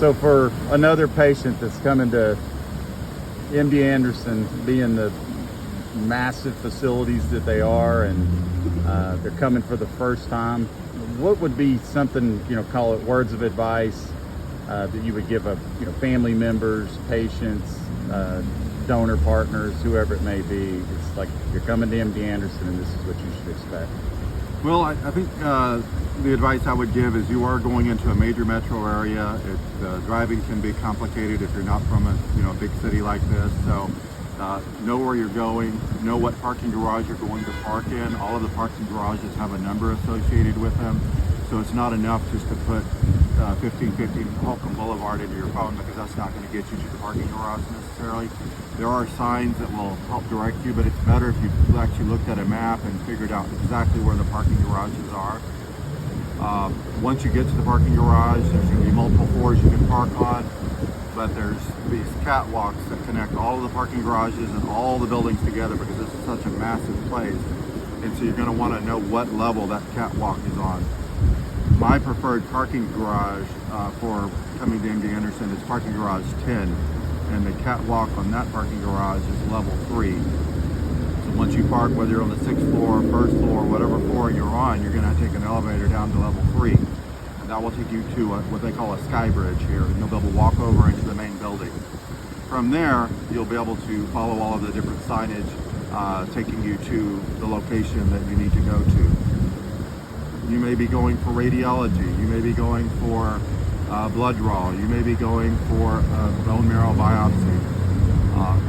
So for another patient that's coming to MD Anderson, being the massive facilities that they are, and they're coming for the first time, what would be something, call it words of advice that you would give family members, patients, donor partners, whoever it may be? It's like, you're coming to MD Anderson and this is what you should expect. Well, I think the advice I would give is you are going into a major metro area. Driving can be complicated if you're not from a big city like this. So know where you're going, know what parking garage you're going to park in. All of the parking garages have a number associated with them. So it's not enough just to put 1515 Holcomb Boulevard into your phone, because that's not going to get you to the parking garage necessarily. There are signs that will help direct you, but it's better if you actually looked at a map and figured out exactly where the parking garages are. Once you get to the parking garage, there's going to be multiple floors you can park on, but there's these catwalks that connect all of the parking garages and all the buildings together, because this is such a massive place. And so you're going to want to know what level that catwalk is on. My preferred parking garage for coming to MD Anderson is parking garage 10, and the catwalk on that parking garage is level 3. So once you park, whether you're on the 6th floor, 1st floor, whatever floor you're on, you're going to take an elevator down to level 3, and that will take you to what they call a sky bridge here, and you'll be able to walk over into the main building. From there, you'll be able to follow all of the different signage taking you to the location that you need to go to. You may be going for radiology, you may be going for blood draw, you may be going for bone marrow biopsy.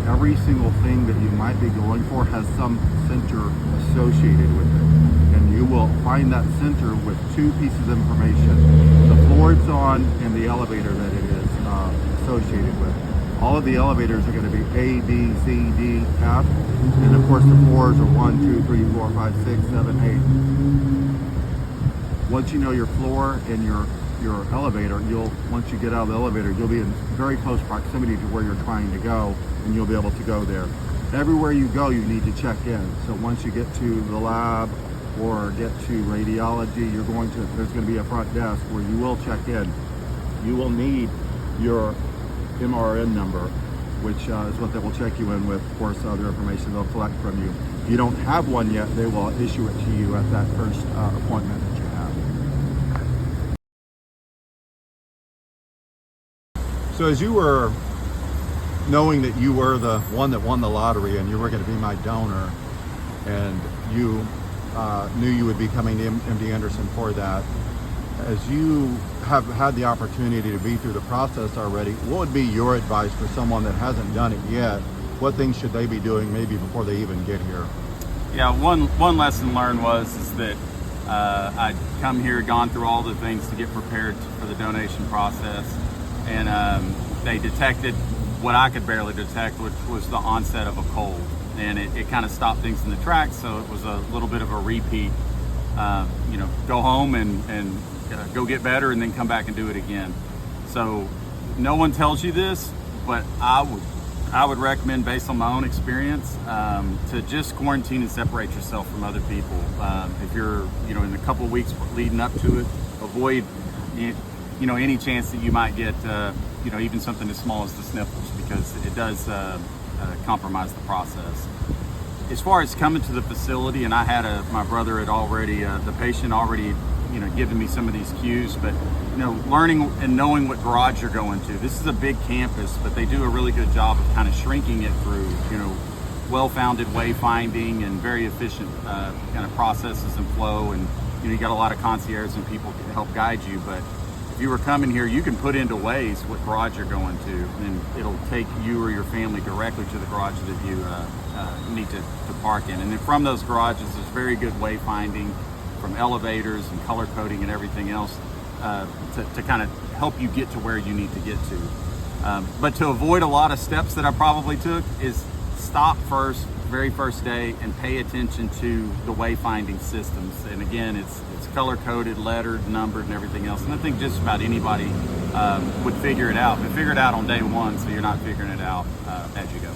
Every single thing that you might be going for has some center associated with it. And you will find that center with 2 pieces of information: the floor it's on and the elevator that it is associated with. All of the elevators are going to be A, B, C, D, F, and of course the floors are 1, 2, 3, 4, 5, 6, 7, 8. Once you know your floor and your elevator, once you get out of the elevator, you'll be in very close proximity to where you're trying to go, and you'll be able to go there. Everywhere you go, you need to check in. So once you get to the lab or get to radiology, there's going to be a front desk where you will check in. You will need your MRN number, which is what they will check you in with. Of course, other information they'll collect from you. If you don't have one yet, they will issue it to you at that first appointment that you have. So as you were knowing that you were the one that won the lottery and you were going to be my donor, and you knew you would be coming to MD Anderson for that, as you have had the opportunity to be through the process already, what would be your advice for someone that hasn't done it yet? What things should they be doing maybe before they even get here? Yeah, one lesson learned is that I'd come here, gone through all the things to get prepared for the donation process, and they detected what I could barely detect, which was the onset of a cold, and it kind of stopped things in the tracks. So it was a little bit of a repeat. Go home and go get better, and then come back and do it again. So no one tells you this, but I would recommend, based on my own experience, to just quarantine and separate yourself from other people. If you're in the couple of weeks leading up to it, avoid any chance that you might get even something as small as the sniffles, because it does compromise the process. As far as coming to the facility, and I had my brother had already, the patient already given me some of these cues, but learning and knowing what garage you're going to. This is a big campus, but they do a really good job of kind of shrinking it through well-founded wayfinding and very efficient kind of processes and flow, and you got a lot of concierges and people to help guide you. But if you were coming here, you can put into Waze what garage you're going to, and it'll take you or your family directly to the garage that you need to park in. And then from those garages, there's very good wayfinding from elevators and color coding and everything else to kind of help you get to where you need to get to. But to avoid a lot of steps that I probably took is stop first, very first day, and pay attention to the wayfinding systems. And again, it's color coded, lettered, numbered, and everything else. And I think just about anybody would figure it out, but figure it out on day one, so you're not figuring it out as you go.